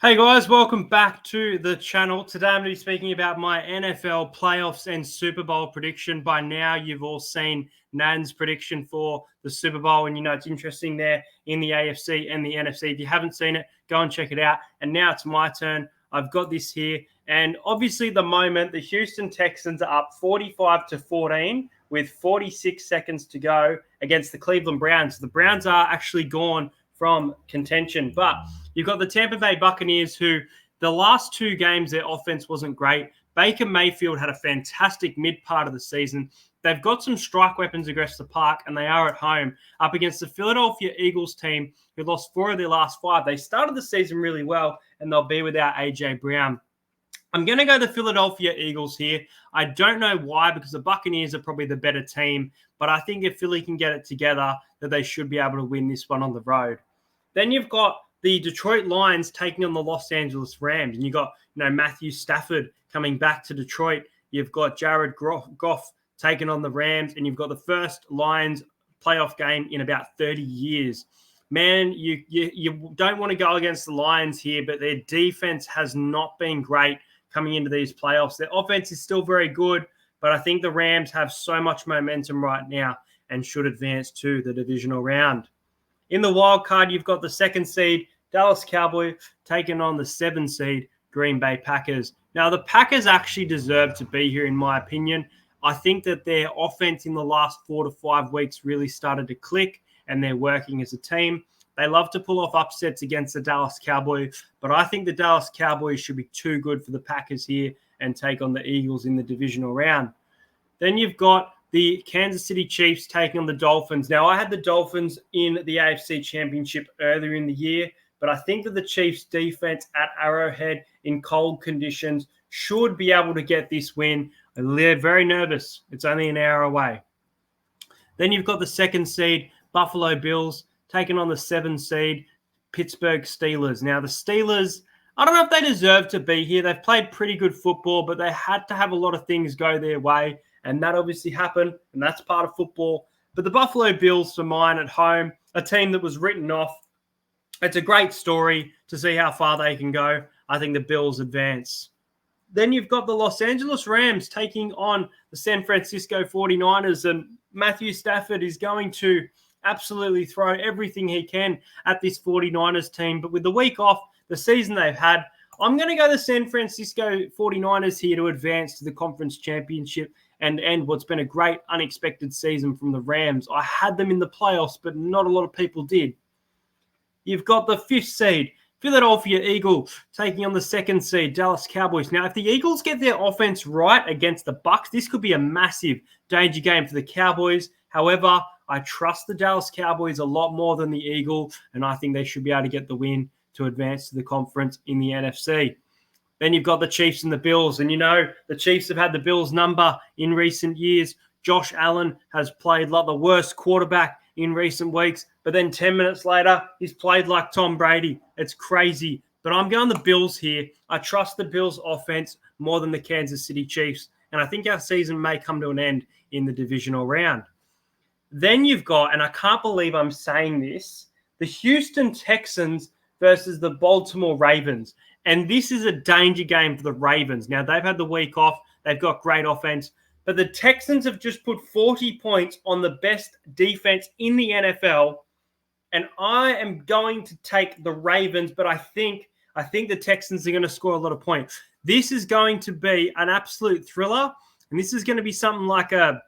Hey guys, welcome back to the channel. Today I'm going to be speaking about my NFL playoffs and Super Bowl prediction. By now, you've all seen Nan's prediction for the Super Bowl, and you know it's interesting there in the AFC and the NFC. If you haven't seen it, go and check it out. And now it's my turn. I've got this here, and obviously at the moment, the Houston Texans are up 45-14 with 46 seconds to go against the Cleveland Browns. The Browns are actually gone from contention, but you've got the Tampa Bay Buccaneers, who the last two games, their offense wasn't great. Baker Mayfield had a fantastic mid part of the season. They've got some strike weapons across the park, and they are at home up against the Philadelphia Eagles team, who lost 4 of their last 5. They started the season really well, and they'll be without A.J. Brown. I'm going to go the Philadelphia Eagles here. I don't know why, because the Buccaneers are probably the better team, but I think if Philly can get it together, that they should be able to win this one on the road. Then you've got the Detroit Lions taking on the Los Angeles Rams, and you've got Matthew Stafford coming back to Detroit. You've got Jared Goff taking on the Rams, and you've got the first Lions playoff game in about 30 years. Man, you don't want to go against the Lions here, but their defense has not been great coming into these playoffs. Their offense is still very good, but I think the Rams have so much momentum right now and should advance to the divisional round. In the wild card, you've got the 2nd seed Dallas Cowboys taking on the 7th seed Green Bay Packers. Now, the Packers actually deserve to be here, in my opinion. I think that their offense in the last 4 to 5 weeks really started to click, and they're working as a team. They love to pull off upsets against the Dallas Cowboys, but I think the Dallas Cowboys should be too good for the Packers here and take on the Eagles in the divisional round. Then you've got the Kansas City Chiefs taking on the Dolphins. Now, I had the Dolphins in the AFC Championship earlier in the year, but I think that the Chiefs' defense at Arrowhead in cold conditions should be able to get this win. They're very nervous. It's only an hour away. Then you've got the 2nd seed Buffalo Bills taking on the 7th seed Pittsburgh Steelers. Now, the Steelers, I don't know if they deserve to be here. They've played pretty good football, but they had to have a lot of things go their way. And that obviously happened, and that's part of football. But the Buffalo Bills, for mine at home, a team that was written off. It's a great story to see how far they can go. I think the Bills advance. Then you've got the Los Angeles Rams taking on the San Francisco 49ers, and Matthew Stafford is going to absolutely throw everything he can at this 49ers team. But with the week off, the season they've had, I'm going to go the San Francisco 49ers here to advance to the conference championship and end what's been a great unexpected season from the Rams. I had them in the playoffs, but not a lot of people did. You've got the 5th seed Philadelphia Eagles taking on the 2nd seed Dallas Cowboys. Now, if the Eagles get their offense right against the Bucs, this could be a massive danger game for the Cowboys. However, I trust the Dallas Cowboys a lot more than the Eagles, and I think they should be able to get the win to advance to the conference in the NFC. Then you've got the Chiefs and the Bills. And, the Chiefs have had the Bills' number in recent years. Josh Allen has played like the worst quarterback in recent weeks. But then 10 minutes later, he's played like Tom Brady. It's crazy. But I'm going the Bills here. I trust the Bills' offense more than the Kansas City Chiefs. And I think our season may come to an end in the divisional round. Then you've got, and I can't believe I'm saying this, the Houston Texans versus the Baltimore Ravens. And this is a danger game for the Ravens. Now, they've had the week off. They've got great offense. But the Texans have just put 40 points on the best defense in the NFL. And I am going to take the Ravens, but I think the Texans are going to score a lot of points. This is going to be an absolute thriller. And this is going to be something like a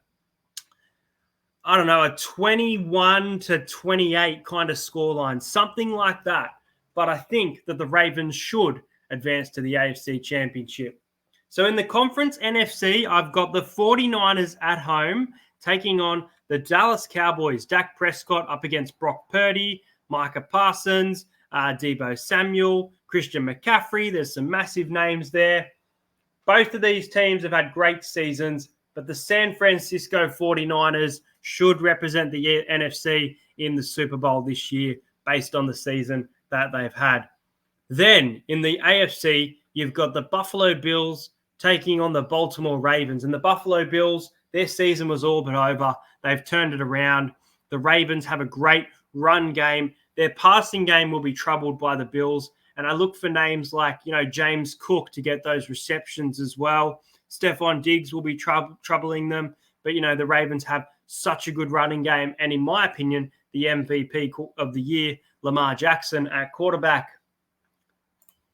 21-28 kind of scoreline, something like that. But I think that the Ravens should advance to the AFC Championship. So in the conference NFC, I've got the 49ers at home taking on the Dallas Cowboys. Dak Prescott up against Brock Purdy, Micah Parsons, Deebo Samuel, Christian McCaffrey. There's some massive names there. Both of these teams have had great seasons, but the San Francisco 49ers should represent the NFC in the Super Bowl this year based on the season that they've had. Then in the AFC, you've got the Buffalo Bills taking on the Baltimore Ravens. And the Buffalo Bills, their season was all but over. They've turned it around. The Ravens have a great run game. Their passing game will be troubled by the Bills. And I look for names like, James Cook to get those receptions as well. Stephon Diggs will be troubling them. But, the Ravens have such a good running game. And in my opinion, the MVP of the year, Lamar Jackson at quarterback.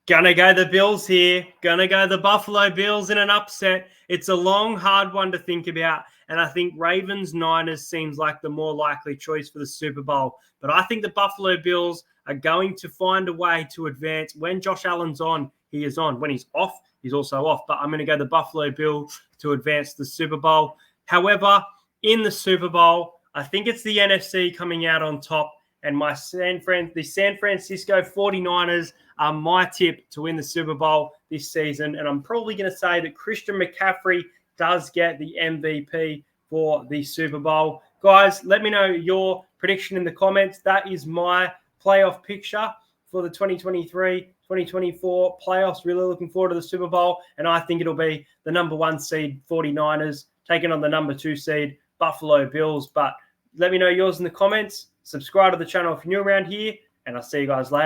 Gonna go the Bills here. Gonna go the Buffalo Bills in an upset. It's a long, hard one to think about. And I think Ravens-Niners seems like the more likely choice for the Super Bowl. But I think the Buffalo Bills are going to find a way to advance. When Josh Allen's on, he is on. When he's off, he's also off. But I'm going to go the Buffalo Bills to advance the Super Bowl. However, in the Super Bowl, I think it's the NFC coming out on top. And the San Francisco 49ers are my tip to win the Super Bowl this season. And I'm probably going to say that Christian McCaffrey does get the MVP for the Super Bowl. Guys, let me know your prediction in the comments. That is my playoff picture for the 2023-2024 playoffs. Really looking forward to the Super Bowl. And I think it'll be the number 1 seed 49ers taking on the number 2 seed Buffalo Bills. But let me know yours in the comments. Subscribe to the channel if you're new around here, and I'll see you guys later.